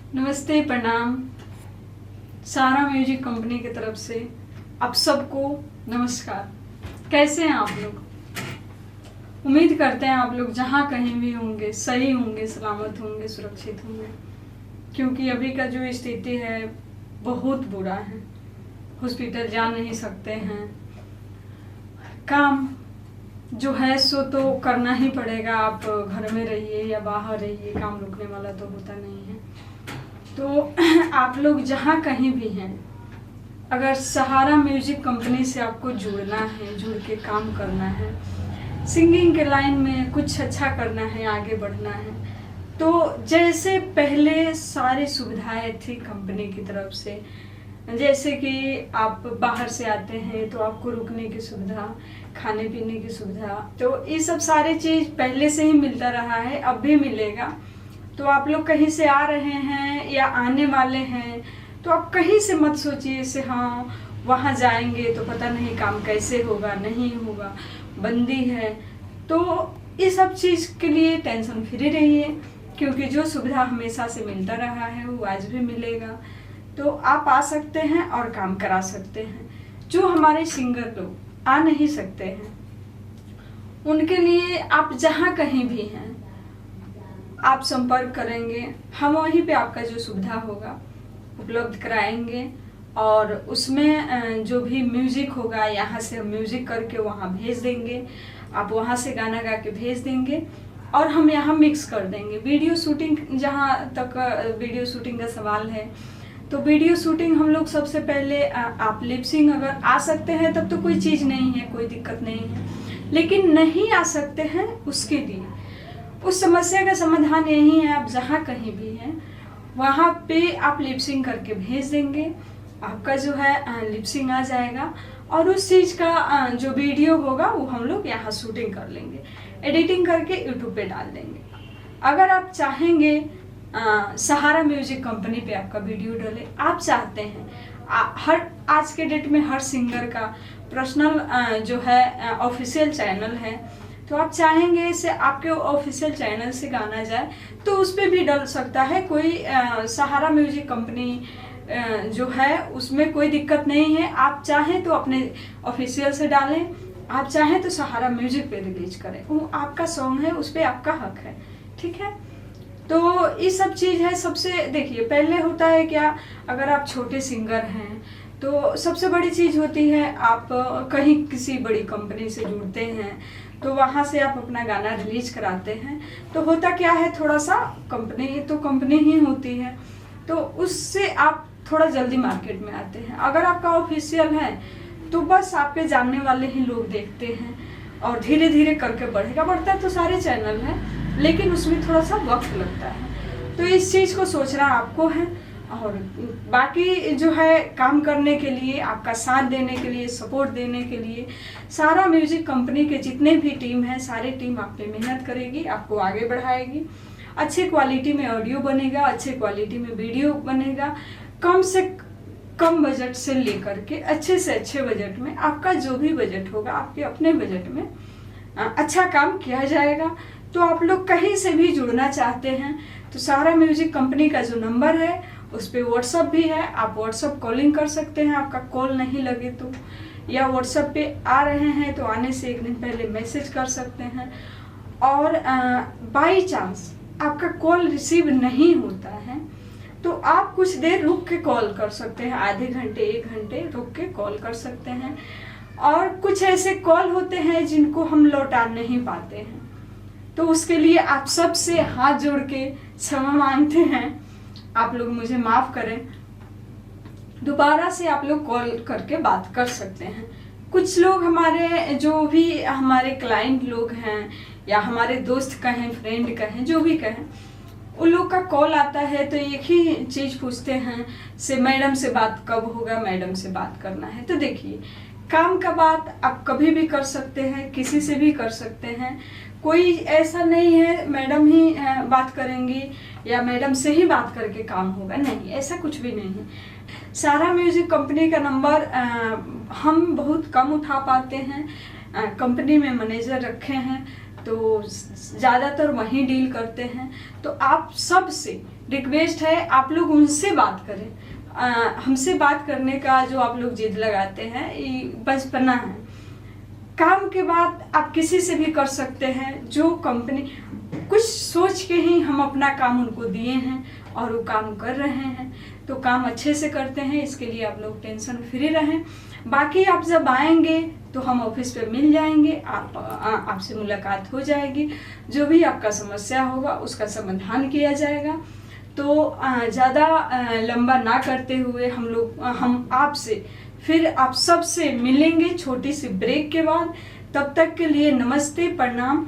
नमस्ते, प्रणाम। सारा म्यूजिक कंपनी की तरफ से आप सबको नमस्कार। कैसे हैं आप लोग? उम्मीद करते हैं आप लोग जहाँ कहीं भी होंगे सही होंगे, सलामत होंगे, सुरक्षित होंगे, क्योंकि अभी का जो स्थिति है बहुत बुरा है। हॉस्पिटल जा नहीं सकते हैं, काम जो है सो तो करना ही पड़ेगा। आप घर में रहिए या बाहर रहिए, काम रुकने वाला तो होता नहीं है। तो आप लोग जहाँ कहीं भी हैं, अगर सहारा म्यूजिक कंपनी से आपको जुड़ना है, जुड़ के काम करना है, सिंगिंग के लाइन में कुछ अच्छा करना है, आगे बढ़ना है, तो जैसे पहले सारी सुविधाएं थी कंपनी की तरफ से, जैसे कि आप बाहर से आते हैं तो आपको रुकने की सुविधा, खाने पीने की सुविधा, तो ये सब सारी चीज़ पहले से ही मिलता रहा है, अब भी मिलेगा। तो आप लोग कहीं से आ रहे हैं या आने वाले हैं तो आप कहीं से मत सोचिए से हाँ वहाँ जाएंगे तो पता नहीं काम कैसे होगा, नहीं होगा, बंदी है। तो ये सब चीज़ के लिए टेंशन फ्री रहिए, क्योंकि जो सुविधा हमेशा से मिलता रहा है वो आज भी मिलेगा। तो आप आ सकते हैं और काम करा सकते हैं। जो हमारे सिंगर लोग आ नहीं सकते हैं उनके लिए आप जहाँ कहीं भी हैं आप संपर्क करेंगे, हम वहीं पे आपका जो सुविधा होगा उपलब्ध कराएंगे, और उसमें जो भी म्यूजिक होगा यहाँ से हम म्यूजिक करके वहाँ भेज देंगे, आप वहाँ से गाना गा के भेज देंगे और हम यहाँ मिक्स कर देंगे। वीडियो शूटिंग, जहाँ तक वीडियो शूटिंग का सवाल है, तो वीडियो शूटिंग हम लोग सबसे पहले आप लिपसिंग अगर आ सकते हैं तब तो कोई चीज़ नहीं है, कोई दिक्कत नहीं है। लेकिन नहीं आ सकते हैं उसके लिए उस समस्या का समाधान यही है, आप जहाँ कहीं भी हैं वहाँ पे आप लिपसिंग करके भेज देंगे, आपका जो है लिपसिंग आ जाएगा और उस चीज़ का जो वीडियो होगा वो हम लोग यहाँ शूटिंग कर लेंगे, एडिटिंग करके यूट्यूब पे डाल देंगे। अगर आप चाहेंगे सहारा म्यूजिक कंपनी पे आपका वीडियो डले, आप चाहते हैं हर आज के डेट में हर सिंगर का पर्सनल जो है ऑफिशियल चैनल है, तो आप चाहेंगे से आपके ऑफिशियल चैनल से गाना जाए तो उस पर भी डल सकता है। कोई सहारा म्यूजिक कंपनी जो है उसमें कोई दिक्कत नहीं है। आप चाहें तो अपने ऑफिशियल से डालें, आप चाहें तो सहारा म्यूजिक पे रिलीज करें, वो आपका सॉन्ग है, उस पर आपका हक है, ठीक है। तो ये सब चीज़ है। सबसे देखिए, पहले होता है क्या, अगर आप छोटे सिंगर हैं तो सबसे बड़ी चीज़ होती है आप कहीं किसी बड़ी कंपनी से जुड़ते हैं तो वहाँ से आप अपना गाना रिलीज कराते हैं, तो होता क्या है, थोड़ा सा कंपनी तो कंपनी ही होती है, तो उससे आप थोड़ा जल्दी मार्केट में आते हैं। अगर आपका ऑफिशियल है तो बस आपके जानने वाले ही लोग देखते हैं और धीरे धीरे करके बढ़ेगा। बढ़ता है तो सारे चैनल हैं, लेकिन उसमें थोड़ा सा वक्त लगता है। तो इस चीज़ को सोचना आपको है, और बाकी जो है काम करने के लिए, आपका साथ देने के लिए, सपोर्ट देने के लिए सारा म्यूजिक कंपनी के जितने भी टीम है, सारी टीम आप पे मेहनत करेगी, आपको आगे बढ़ाएगी। अच्छे क्वालिटी में ऑडियो बनेगा, अच्छे क्वालिटी में वीडियो बनेगा, कम से कम बजट से लेकर के अच्छे से अच्छे बजट में, आपका जो भी बजट होगा आपके अपने बजट में अच्छा काम किया जाएगा। तो आप लोग कहीं से भी जुड़ना चाहते हैं तो सहारा म्यूजिक कंपनी का जो नंबर है उस पर व्हाट्सअप भी है, आप व्हाट्सअप कॉलिंग कर सकते हैं, आपका कॉल नहीं लगे तो, या व्हाट्सअप पे आ रहे हैं तो आने से एक दिन पहले मैसेज कर सकते हैं। और बाई चांस आपका कॉल रिसीव नहीं होता है तो आप कुछ देर रुक के कॉल कर सकते हैं, आधे घंटे 1 घंटे रुक के कॉल कर सकते हैं। और कुछ ऐसे कॉल होते हैं जिनको हम लौटा नहीं पाते हैं, तो उसके लिए आप सबसे हाथ जोड़ के क्षमा मांगते हैं, आप लोग मुझे माफ़ करें। दोबारा से आप लोग कॉल करके बात कर सकते हैं। कुछ लोग हमारे जो भी हमारे क्लाइंट लोग हैं या हमारे दोस्त कहें, फ्रेंड कहें, जो भी कहें, उन लोग का कॉल आता है तो एक ही चीज़ पूछते हैं से मैडम से बात कब होगा, मैडम से बात करना है। तो देखिए, काम का बात आप कभी भी कर सकते हैं, किसी से भी कर सकते हैं। कोई ऐसा नहीं है मैडम ही बात करेंगी या मैडम से ही बात करके काम होगा, नहीं, ऐसा कुछ भी नहीं है। सारा म्यूजिक कंपनी का नंबर हम बहुत कम उठा पाते हैं, कंपनी में मैनेजर रखे हैं तो ज़्यादातर वहीं डील करते हैं। तो आप सबसे रिक्वेस्ट है आप लोग उनसे बात करें। हमसे बात करने का जो आप लोग जिद लगाते हैं ये बचपना है। काम के बाद आप किसी से भी कर सकते हैं। जो कंपनी कुछ सोच के ही हम अपना काम उनको दिए हैं और वो काम कर रहे हैं, तो काम अच्छे से करते हैं, इसके लिए आप लोग टेंशन फ्री रहें। बाकी आप जब आएंगे तो हम ऑफिस पे मिल जाएंगे, आपसे मुलाकात हो जाएगी, जो भी आपका समस्या होगा उसका समाधान किया जाएगा। तो ज़्यादा लंबा ना करते हुए हम आपसे फिर आप सबसे मिलेंगे छोटी सी ब्रेक के बाद। तब तक के लिए नमस्ते, प्रणाम।